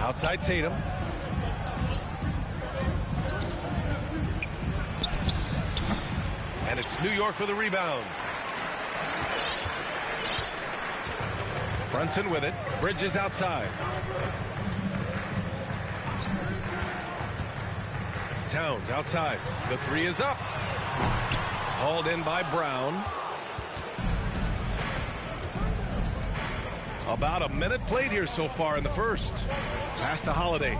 Outside Tatum. And it's New York with a rebound. Brunson with it. Bridges outside. Towns outside. The three is up. Hauled in by Brown. About a minute played here so far in the first. Pass to Holiday.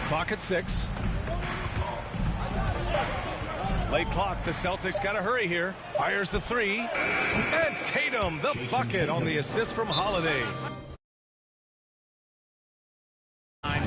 Clock at 6. Late clock. The Celtics got to hurry here. Fires the three. And Tatum, the bucket on the assist from Holiday.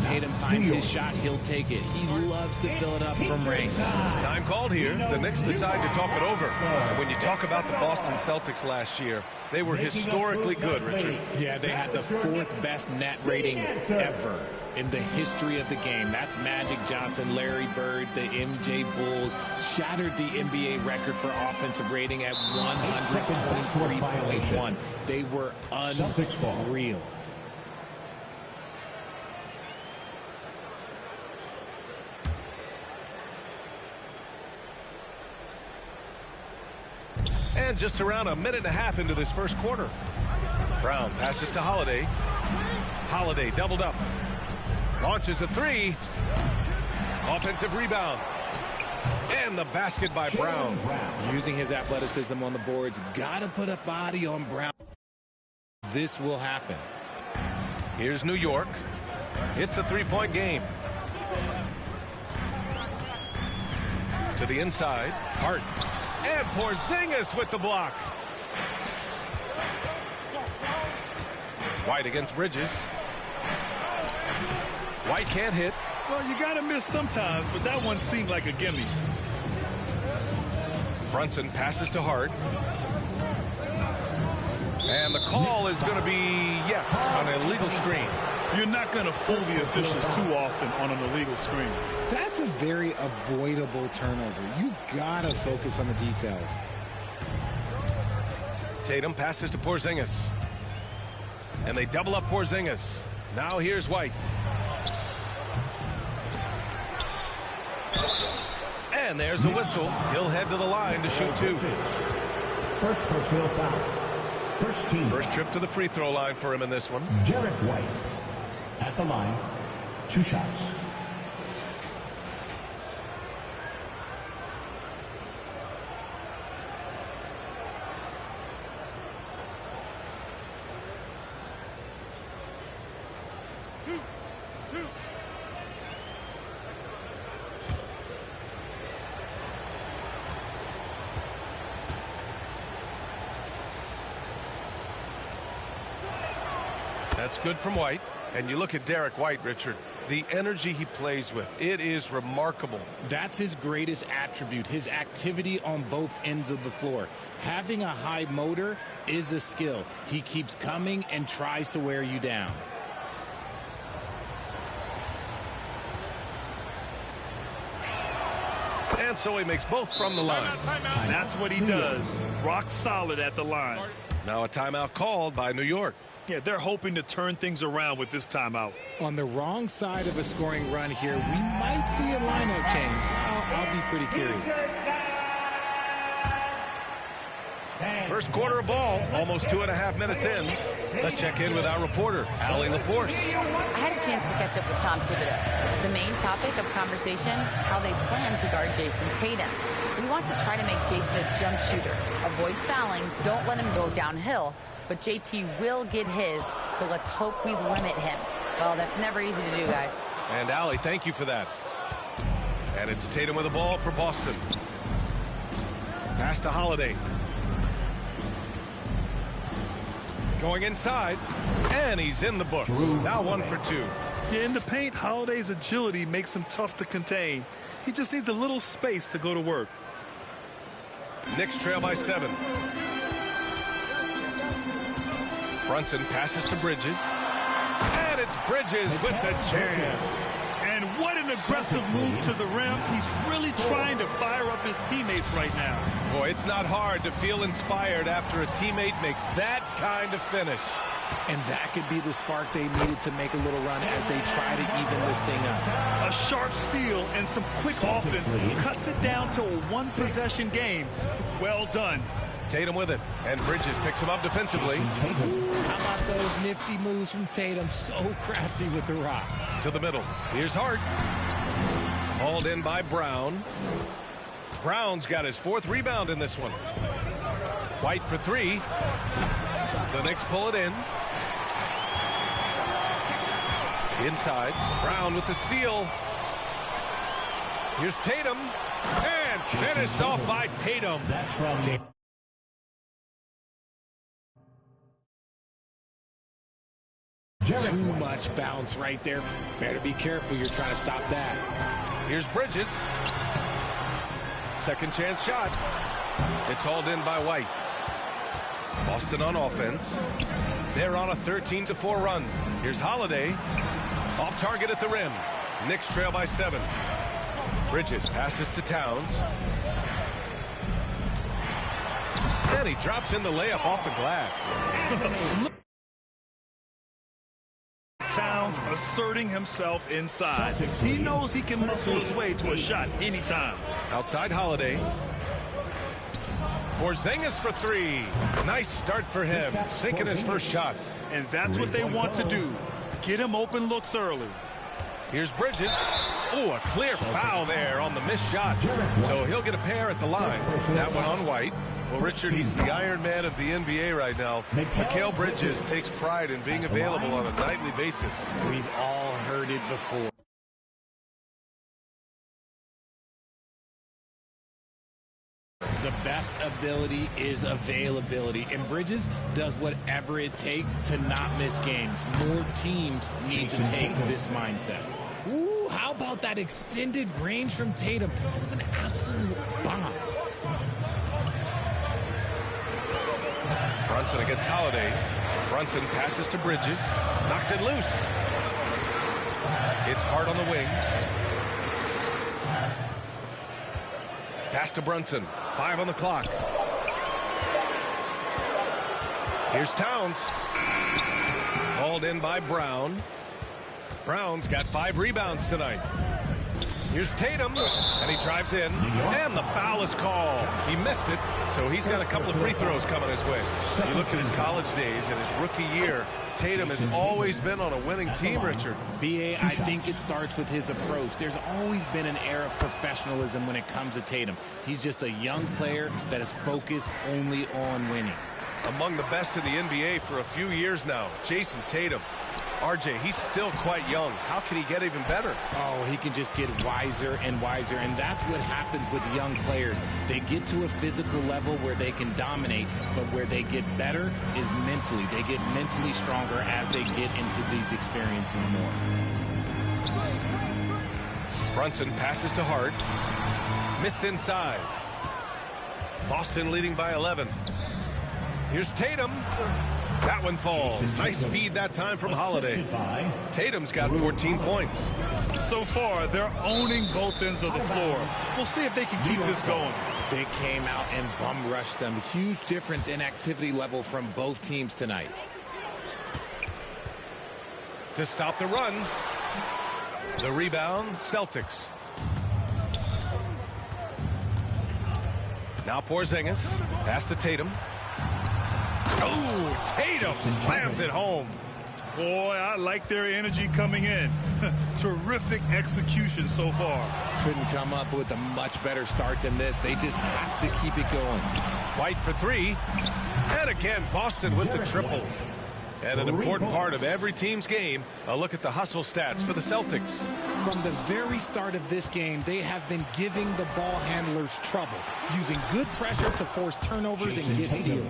Tatum finds his shot, he'll take it. He loves to fill it up from range. Time called here. The Knicks decide to talk it over. And when you talk about the Boston Celtics last year, they were historically good, Richard. Yeah, they had the 4th best net rating ever in the history of the game. That's Magic Johnson, Larry Bird, the MJ Bulls. Shattered the NBA record for offensive rating at 123.1. They were unreal. And just around a minute and a half into this first quarter. Brown passes to Holiday. Holiday doubled up. Launches a three. Offensive rebound. And the basket by Brown. Using his athleticism on the boards. Got to put a body on Brown. This will happen. Here's New York. It's a three-point game. To the inside. Hart. And Porzingis with the block. White against Bridges. White can't hit. Well, you got to miss sometimes, but that one seemed like a gimme. Brunson passes to Hart. And the call is going to be, yes, an illegal screen. You're not going to fool the officials too often on an illegal screen. That's a very avoidable turnover. You got to focus on the details. Tatum passes to Porzingis. And they double up Porzingis. Now here's White. And there's a whistle. He'll head to the line to shoot 2. First personal foul. First team. First trip to the free throw line for him in this one. Derek White at the line. 2 shots. That's good from White. And you look at Derek White, Richard, the energy he plays with, it is remarkable. That's his greatest attribute, his activity on both ends of the floor. Having a high motor is a skill. He keeps coming and tries to wear you down. And so he makes both from the line. And that's what he does. Rock solid at the line. Now a timeout called by New York. Yeah, they're hoping to turn things around with this timeout. On the wrong side of a scoring run here, we might see a lineup change. I'll be pretty curious. First quarter of ball, almost 2.5 minutes in. Let's check in with our reporter, Allie LaForce. I had a chance to catch up with Tom Thibodeau. The main topic of conversation, how they plan to guard Jason Tatum. We want to try to make Jason a jump shooter. Avoid fouling, don't let him go downhill. But JT will get his, so let's hope we limit him. Well, that's never easy to do, guys. And Allie, thank you for that. And it's Tatum with the ball for Boston. Pass to Holiday. Going inside, and he's in the books. Now 1 for 2. Yeah, in the paint, Holiday's agility makes him tough to contain. He just needs a little space to go to work. Knicks trail by 7. Brunson passes to Bridges. And it's Bridges with the jam. And And what an aggressive move to the rim. He's really trying to fire up his teammates right now. Boy, it's not hard to feel inspired after a teammate makes that kind of finish. And that could be the spark they needed to make a little run as they try to even this thing up. A sharp steal and some quick offense cuts it down to a one-possession game. Well done. Tatum with it, and Bridges picks him up defensively. How about those nifty moves from Tatum? So crafty with the rock. To the middle. Here's Hart. Hauled in by Brown. Brown's got his 4th rebound in this one. White for 3. The Knicks pull it in. Inside. Brown with the steal. Here's Tatum. And finished off by Tatum. That's from Too much bounce right there. Better be careful. You're trying to stop that. Here's Bridges. Second chance shot. It's hauled in by White. Boston on offense. They're on a 13-4 run. Here's Holiday. Off target at the rim. Knicks trail by 7. Bridges passes to Towns. Then he drops in the layup off the glass. Towns asserting himself inside. He knows he can muscle his way to a shot anytime. Outside Holiday. Porzingis for 3. Nice start for him. Sinking his first shot. And that's what they want to do. Get him open looks early. Here's Bridges. Oh, a clear foul there on the missed shot. So he'll get a pair at the line. That one on White. Well, Richard, he's the Iron Man of the NBA right now. Mikal Bridges takes pride in being available on a nightly basis. We've all heard it before. The best ability is availability, and Bridges does whatever it takes to not miss games. More teams need to take this mindset. Ooh, how about that extended range from Tatum? That was an absolute bomb. Brunson against Holiday. Brunson passes to Bridges. Knocks it loose. It's Hart on the wing. Pass to Brunson. 5 on the clock. Here's Towns. Hauled in by Brown. Brown's got 5 rebounds tonight. Here's Tatum, and he drives in, and the foul is called. He missed it, so he's got a couple of free throws coming his way. You look at his college days and his rookie year, Tatum has always been on a winning team, Richard. B.A., I think it starts with his approach. There's always been an air of professionalism when it comes to Tatum. He's just a young player that is focused only on winning. Among the best in the NBA for a few years now, Jason Tatum. RJ, he's still quite young. How can he get even better? Oh, he can just get wiser and wiser, and that's what happens with young players. They get to a physical level where they can dominate, but where they get better is mentally. They get mentally stronger as they get into these experiences more. Brunson passes to Hart. Missed inside. Boston leading by 11. Here's Tatum. That one falls. Nice feed that time from Holiday. Tatum's got 14 points. So far, they're owning both ends of the floor. We'll see if they can keep this going. They came out and bum rushed them. Huge difference in activity level from both teams tonight. To stop the run. The rebound, Celtics. Now Porzingis. Pass to Tatum. Oh, Tatum slams it home. Boy, I like their energy coming in. Terrific execution so far. Couldn't come up with a much better start than this. They just have to keep it going. White for 3. And again, Boston with the triple. And an important part of every team's game, a look at the hustle stats for the Celtics. From the very start of this game, they have been giving the ball handlers trouble, using good pressure to force turnovers and get steals.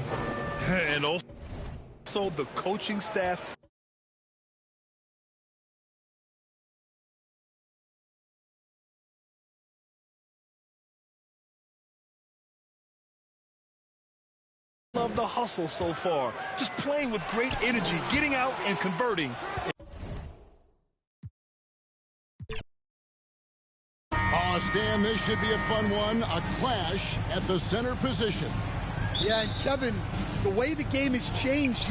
And also the coaching staff love the hustle so far. Just playing with great energy, getting out and converting. Now, Stan, this should be a fun one. A clash at the center position. Yeah, and Kevin, the way the game has changed,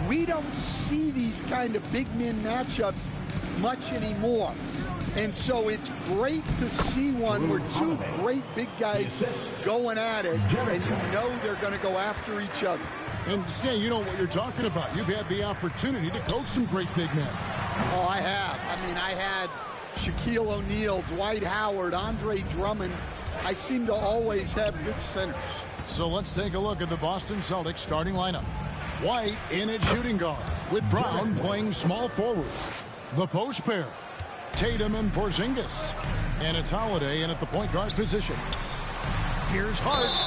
we don't see these kind of big men matchups much anymore. And so it's great to see one where two great big guys going at it, and they're going to go after each other. And Stan, you know what you're talking about. You've had the opportunity to coach some great big men. Oh, I have. I had Shaquille O'Neal, Dwight Howard, Andre Drummond. I seem to always have good centers. So let's take a look at the Boston Celtics starting lineup. White in at shooting guard, with Brown playing small forward. The post pair, Tatum and Porzingis. And it's Holiday in at the point guard position. Here's Hart.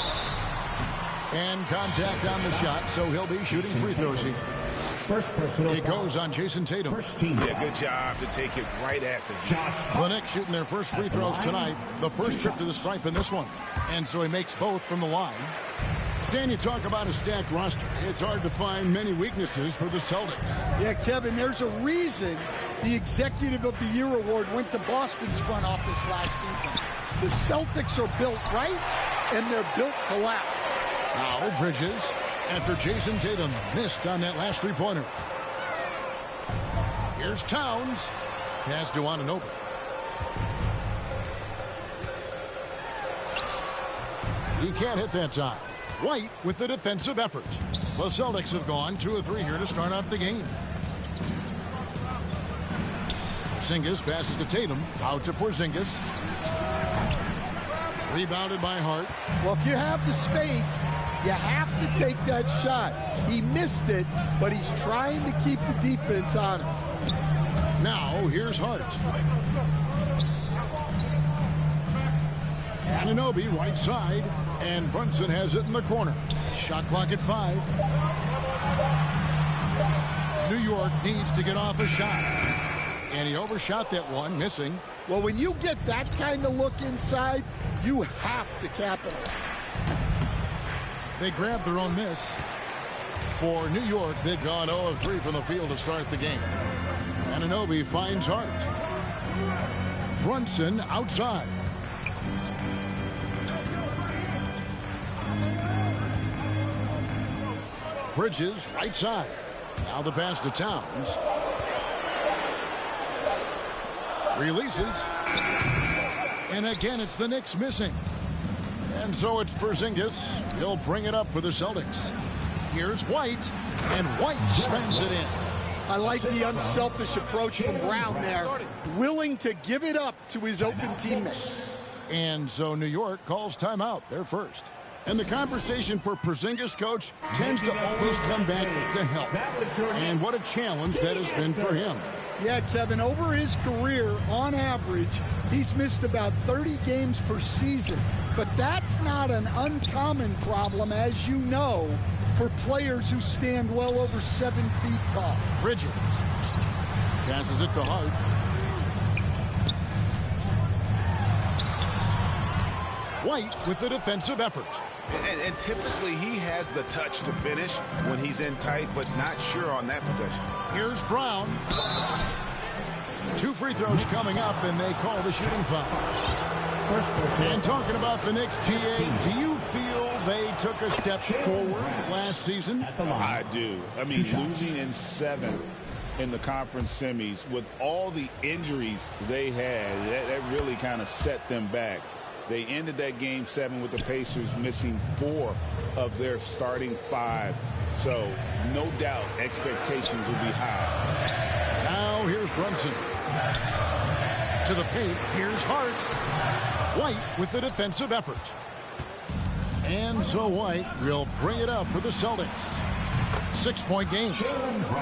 And contact on the shot, so he'll be shooting free throws here. It goes on Jason Tatum. Yeah, good job to take it right at the The Knicks shooting their first free throws tonight. The first trip to the stripe in this one. And so he makes both from the line. Stan, you talk about a stacked roster. It's hard to find many weaknesses for the Celtics. Yeah, Kevin, there's a reason the Executive of the Year award went to Boston's front office last season. The Celtics are built right, and they're built to last. Now Bridges, after Jason Tatum missed on that last three-pointer. Here's Towns. Pass to Anunoby. He can't hit that time. White with the defensive effort. The Celtics have gone 2 of 3 here to start off the game. Porzingis passes to Tatum. Out to Porzingis. Rebounded by Hart. Well, if you have the space, you have to take that shot. He missed it, but he's trying to keep the defense honest. Now, here's Hart. Anunoby right side, and Brunson has it in the corner. Shot clock at 5. New York needs to get off a shot. And he overshot that one, missing. Well, when you get that kind of look inside, you have to capitalize. They grabbed their own miss. For New York, they've gone 0 of 3 from the field to start the game. Anunoby finds Hart. Brunson outside. Bridges right side. Now the pass to Towns. Releases. And again, it's the Knicks missing. And so it's Porzingis. He'll bring it up for the Celtics. Here's White. And White slams it in. I like the unselfish approach from Brown there. Willing to give it up to his open teammates. And so New York calls timeout. They're first. And the conversation for Porzingis, coach, tends to always come back to help. And what a challenge that has been for him. Yeah, Kevin, over his career, on average, he's missed about 30 games per season. But that's not an uncommon problem, as you know, for players who stand well over 7 feet tall. Bridges passes it to Hart. White with the defensive effort. And typically he has the touch to finish when he's in tight, but not sure on that possession. Here's Brown. 2 free throws coming up, and they call the shooting foul. And talking about the Knicks, GA, do you feel they took a step forward last season? I do. I mean, losing in 7 in the conference semis with all the injuries they had, that really kind of set them back. They ended that game 7 with the Pacers missing 4 of their starting 5. So, no doubt, expectations will be high. Now, here's Brunson. To the paint, here's Hart. White with the defensive effort. And so White will bring it up for the Celtics. 6-point game.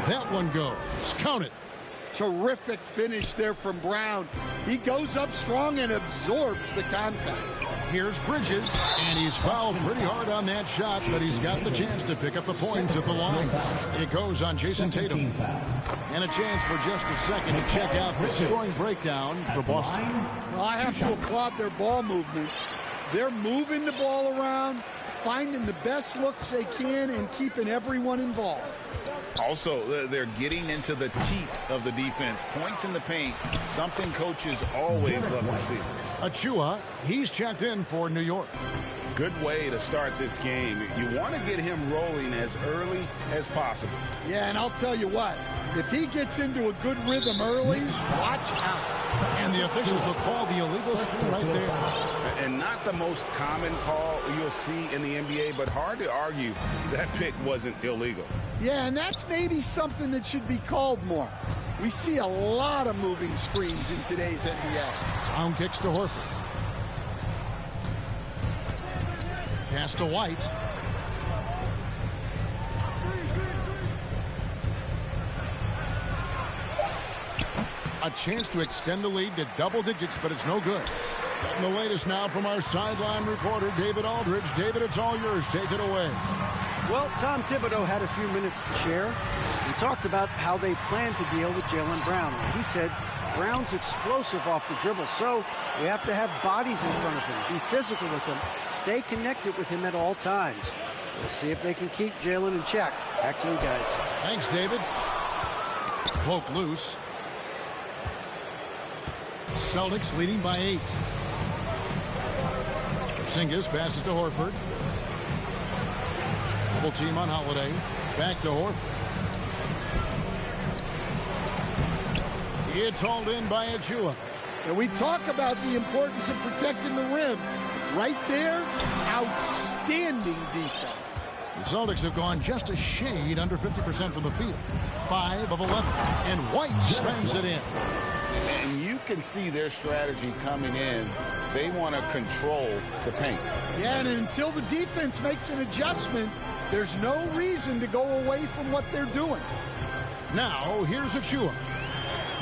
That one goes. Count it. Terrific finish there from Brown. He goes up strong and absorbs the contact. Here's Bridges, and he's fouled pretty hard on that shot, but he's got the chance to pick up the points at the line. It goes on Jason Tatum. And a chance for just a second to check out the scoring breakdown for Boston. Well, I have to applaud their ball movement. They're moving the ball around, finding the best looks they can, and keeping everyone involved. Also, they're getting into the teeth of the defense. Points in the paint, something coaches always love to see. Achua, he's checked in for New York. Good way to start this game. You want to get him rolling as early as possible. Yeah, and I'll tell you what, if he gets into a good rhythm early, watch out. And the officials will call the illegal screen right there. And not the most common call you'll see in the NBA, but hard to argue that pick wasn't illegal. Yeah, and that's maybe something that should be called more. We see a lot of moving screens in today's NBA. Brown kicks to Horford. Pass to White. A chance to extend the lead to double digits, but it's no good. Getting the latest now from our sideline reporter, David Aldridge. David, it's all yours. Take it away. Well, Tom Thibodeau had a few minutes to share. He talked about how they plan to deal with Jaylen Brown. He said Brown's explosive off the dribble, so we have to have bodies in front of him, be physical with him, stay connected with him at all times. We'll see if they can keep Jaylen in check. Back to you guys. Thanks, David. Poke loose. Celtics leading by 8. Porzingis passes to Horford. Double team on Holiday. Back to Horford. It's hauled in by Achua. And we talk about the importance of protecting the rim. Right there, outstanding defense. The Celtics have gone just a shade under 50% from the field. 5 of 11. And White slams it in. And you can see their strategy coming in. They want to control the paint. Yeah, and until the defense makes an adjustment, there's no reason to go away from what they're doing. Now, here's Achua.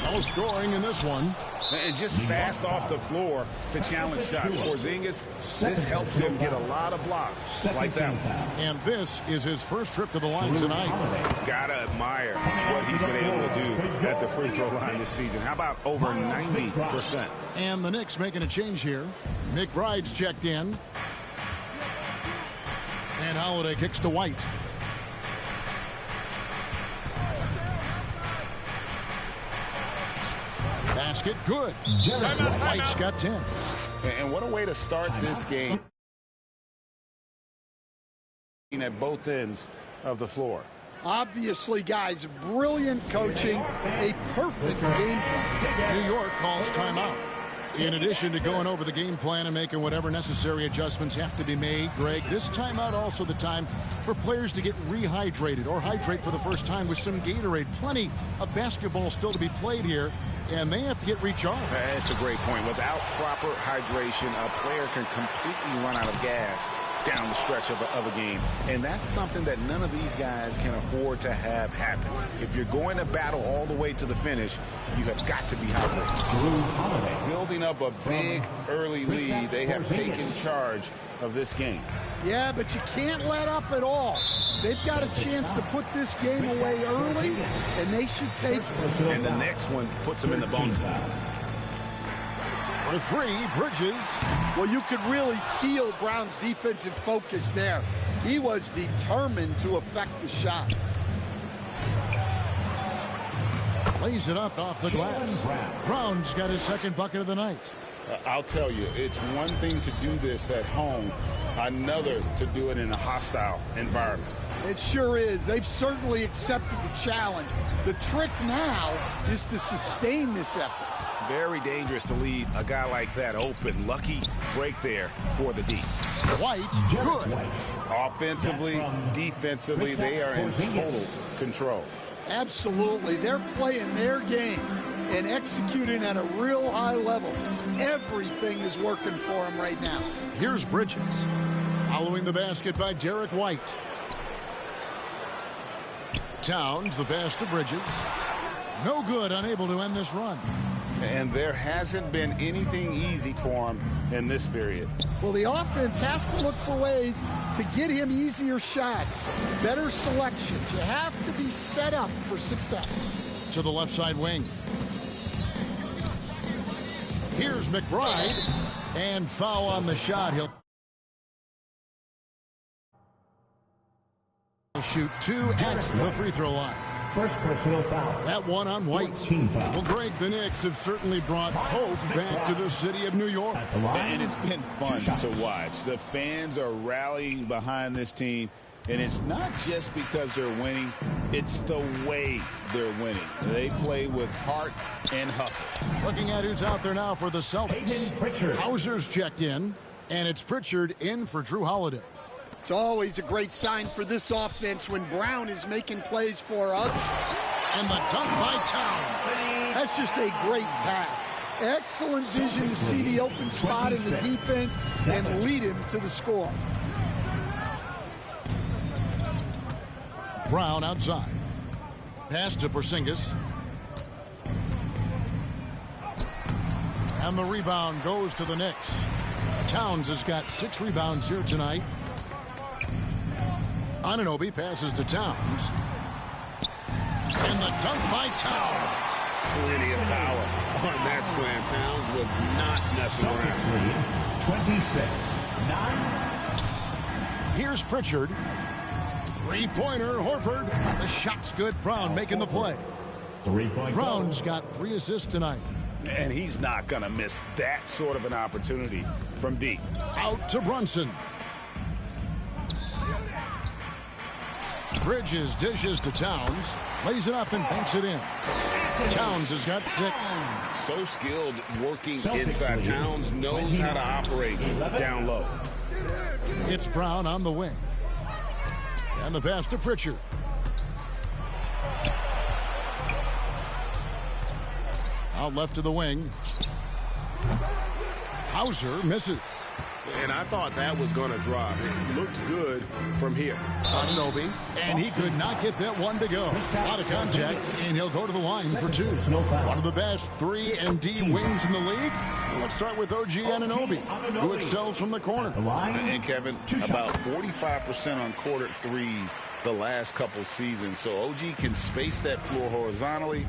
No scoring in this one. And just fast off the floor to challenge shots. Porzingis, this helps him get a lot of blocks like that one. And this is his first trip to the line tonight. Gotta admire what he's been able to do at the free throw line this season. How about over 90%? And the Knicks making a change here. McBride's checked in. And Holiday kicks to White. Basket good. White's got 10. And what a way to start this game at both ends of the floor. Obviously, guys, brilliant coaching, a perfect game plan. New York calls timeout. In addition to going over the game plan and making whatever necessary adjustments have to be made, Greg, this timeout also the time for players to get rehydrated or hydrate for the first time with some Gatorade. Plenty of basketball still to be played here, and they have to get recharged. That's a great point. Without proper hydration, a player can completely run out of gas down the stretch of a game. And that's something that none of these guys can afford to have happen. If you're going to battle all the way to the finish, you have got to be hydrated. Building up a big early lead, they have taken charge of this game. Yeah, but you can't let up at all. They've got a chance to put this game away early, and they should take it. And the next one puts them in the bonus. For 3, Bridges. Well, you could really feel Brown's defensive focus there. He was determined to affect the shot. Lays it up off the glass. Brown's got his second bucket of the night. I'll tell you, it's one thing to do this at home, another to do it in a hostile environment. It sure is. They've certainly accepted the challenge. The trick now is to sustain this effort. Very dangerous to leave a guy like that open. Lucky break there for the D. White, good. Offensively, defensively, they are in total control. Absolutely. They're playing their game and executing at a real high level. Everything is working for them right now. Here's Bridges. Following the basket by Derek White. Towns, the pass to Bridges. No good, unable to end this run. And there hasn't been anything easy for him in this period. Well, the offense has to look for ways to get him easier shots, better selections. You have to be set up for success. To the left side wing. Here's McBride. And foul on the shot. He'll will shoot 2 at the free throw line. First personal foul. That one on White. Well, Greg, the Knicks have certainly brought hope back to the city of New York. And it's been fun to watch. The fans are rallying behind this team. And it's not just because they're winning. It's the way they're winning. They play with heart and hustle. Looking at who's out there now for the Celtics. Hauser's checked in. And it's Pritchard in for Drew Holiday. It's always a great sign for this offense when Brown is making plays for us. And the dunk by Towns. That's just a great pass. Excellent vision to see the open spot in the defense and lead him to the score. Brown outside. Pass to Porzingis. And the rebound goes to the Knicks. Towns has got 6 rebounds here tonight. Anunoby passes to Towns. And the dunk by Towns. Plenty of power on that slam. Towns was not messing around. 26-9. Here's Pritchard. Three-pointer, Horford. The shot's good. Brown making the play. 3-point Brown's got 3 assists tonight. And he's not going to miss that sort of an opportunity from deep. Out to Brunson. Bridges dishes to Towns. Lays it up and banks it in. Towns has got 6. So skilled working inside. Towns knows how to operate down low. It's Brown on the wing. And the pass to Pritchard. Out left to the wing. Hauser misses. And I thought that was going to drop. It looked good from here. Anunoby, and he could not get that one to go. Out of contact, and he'll go to the line for 2. One of the best 3-and-D wings in the league. Let's start with OG Anunoby, who excels from the corner. And Kevin, about 45% on quarter threes the last couple seasons. So OG can space that floor horizontally.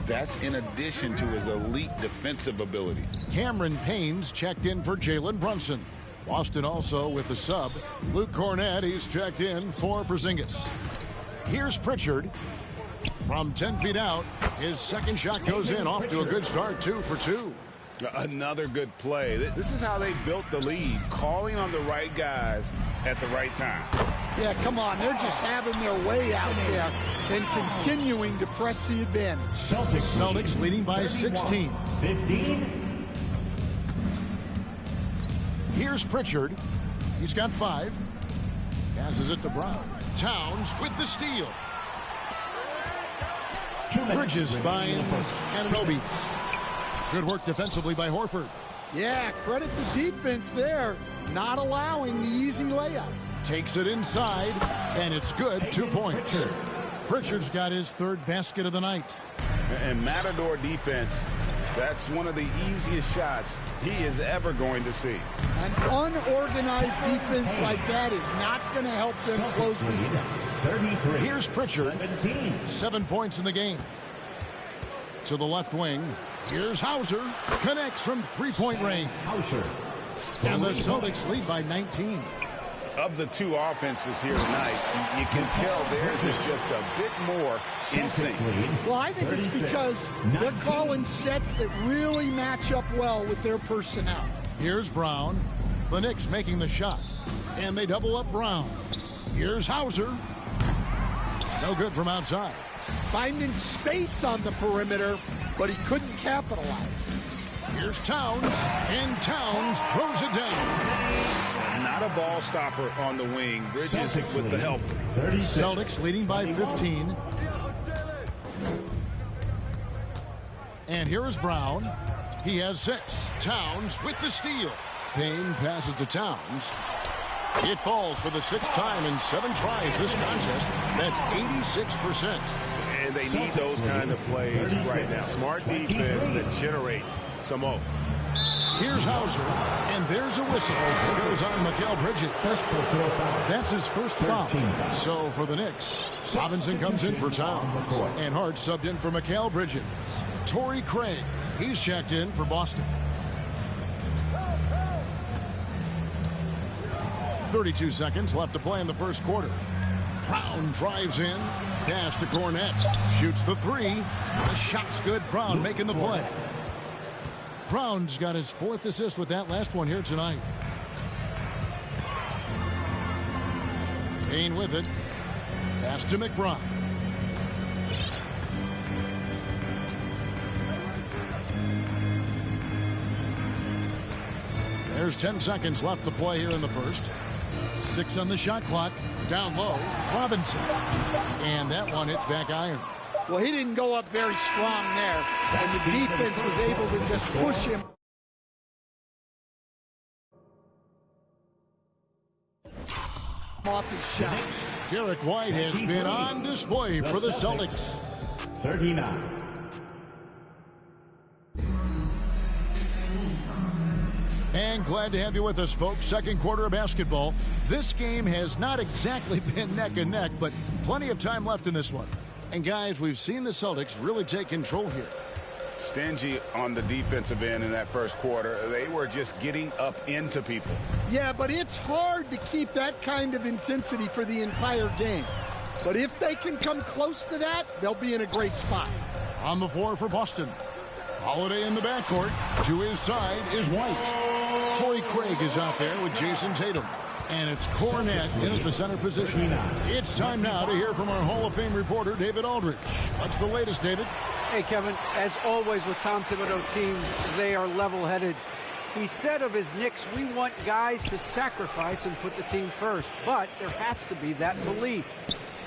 That's in addition to his elite defensive ability. Cameron Payne's checked in for Jalen Brunson. Boston also with the sub. Luke Cornett, he's checked in for Porzingis. Here's Pritchard. From 10 feet out, his second shot goes in. Off to a good start, 2 for 2. Another good play. This is how they built the lead, calling on the right guys at the right time. Yeah, come on. They're just having their way out there and continuing to press the advantage. Celtics leading by 16. 15. Here's Pritchard. He's got 5. Passes it to Brown. Towns with the steal. Bridges finds Anunoby. Good work defensively by Horford. Yeah, credit the defense there. Not allowing the easy layup. Takes it inside, and it's good. 2 points. Pritchard's got his 3rd basket of the night. And Matador defense, that's one of the easiest shots he is ever going to see. An unorganized defense like that is not going to help them close this gap. 33. Here's Pritchard. 17. 7 points in the game. To the left wing. Here's Hauser. Connects from 3-point range. Hauser. And the Celtics lead by 19. Of the 2 offenses here tonight, you can tell theirs is just a bit more in sync. Well, I think it's because they're calling sets that really match up well with their personnel. Here's Brown. The Knicks making the shot. And they double up Brown. Here's Hauser. No good from outside. Finding space on the perimeter, but he couldn't capitalize. Here's Towns. And Towns throws it down. Not a ball stopper on the wing. Bridges with the help. Celtics leading by 15. And here is Brown. He has 6. Towns with the steal. Payne passes to Towns. It falls for the 6th time in 7 tries this contest. That's 86%. And they need those kind of plays right now. Smart defense that generates some hope. Here's Hauser, and there's a whistle. It goes on Mikal Bridges. That's his first foul. So for the Knicks, Robinson comes in for Towns, and Hart subbed in for Mikal Bridges. Torrey Craig, he's checked in for Boston. 32 seconds left to play in the first quarter. Brown drives in. Pass to Cornette. Shoots the three. The shot's good. Brown making the play. Brown's got his 4th assist with that last one here tonight. Payne with it. Pass to McBride. There's 10 seconds left to play here in the first. 6 on the shot clock. Down low, Robinson. And that one hits back iron. Well, he didn't go up very strong there, and the defense was able to just push him. Off his shot. Derek White has been on display for the Celtics. 39. And glad to have you with us, folks. Second quarter of basketball. This game has not exactly been neck and neck, but plenty of time left in this one. And guys, we've seen the Celtics really take control here. Stingy on the defensive end in that first quarter. They were just getting up into people. Yeah, but it's hard to keep that kind of intensity for the entire game. But if they can come close to that, they'll be in a great spot. On the floor for Boston. Holiday in the backcourt. To his side is White. Torrey Craig is out there with Jason Tatum. And it's Cornette in at the center position. It's time now to hear from our Hall of Fame reporter, David Aldridge. What's the latest, David? Hey, Kevin, as always with Tom Thibodeau teams, they are level-headed. He said of his Knicks, we want guys to sacrifice and put the team first. But there has to be that belief.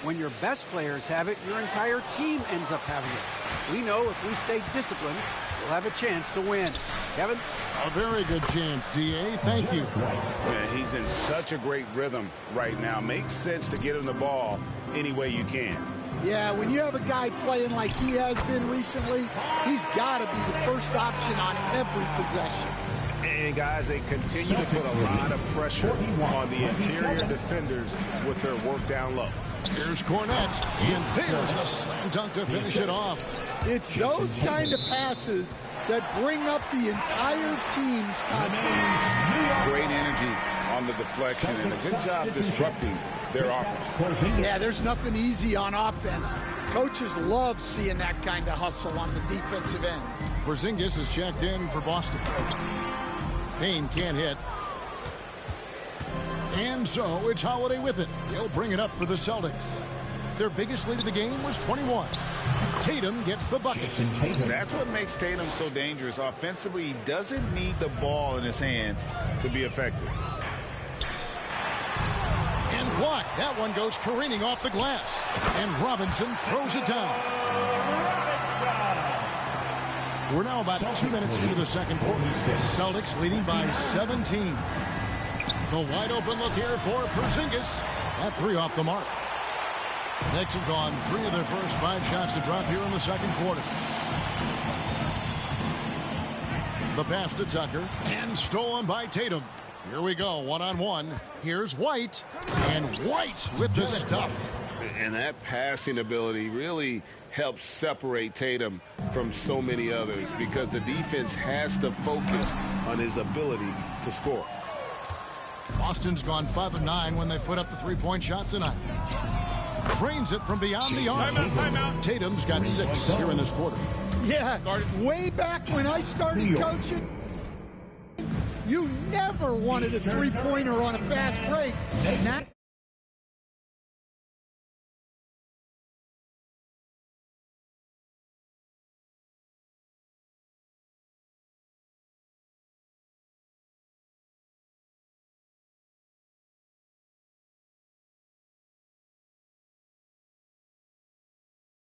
When your best players have it, your entire team ends up having it. We know if we stay disciplined, we'll have a chance to win. Kevin? A very good chance, D.A. Thank you. Yeah, he's in such a great rhythm right now. Makes sense to get him the ball any way you can. Yeah, when you have a guy playing like he has been recently, he's got to be the first option on every possession. And guys, they continue to put a lot of pressure on the interior defenders with their work down low. Here's Cornette, and there's the slam dunk to finish it off. It's those kind of passes that bring up the entire team's confidence. Great energy on the deflection and a good job disrupting their offense. Yeah, there's nothing easy on offense. Coaches love seeing that kind of hustle on the defensive end. Porzingis is checked in for Boston. Payne can't hit. And so it's Holiday with it. He'll bring it up for the Celtics. Their biggest lead of the game was 21. Tatum gets the bucket. That's what makes Tatum so dangerous. Offensively, he doesn't need the ball in his hands to be effective. And blocked. That one goes careening off the glass. And Robinson throws it down. We're now about 2 minutes into the second quarter. Celtics leading by 17. The wide open look here for Porzingis. That three off the mark. The Knicks have gone 3 of their first 5 shots to drop here in the second quarter. The pass to Tucker and stolen by Tatum. Here we go, one-on-one. Here's White, and White with the stuff. And that passing ability really helps separate Tatum from so many others because the defense has to focus on his ability to score. Boston's gone 5 of 9 when they put up the three-point shot tonight. Drains it from beyond the arc. Tatum's got 6 here in this quarter. Yeah, way back when I started coaching, you never wanted a three-pointer on a fast break.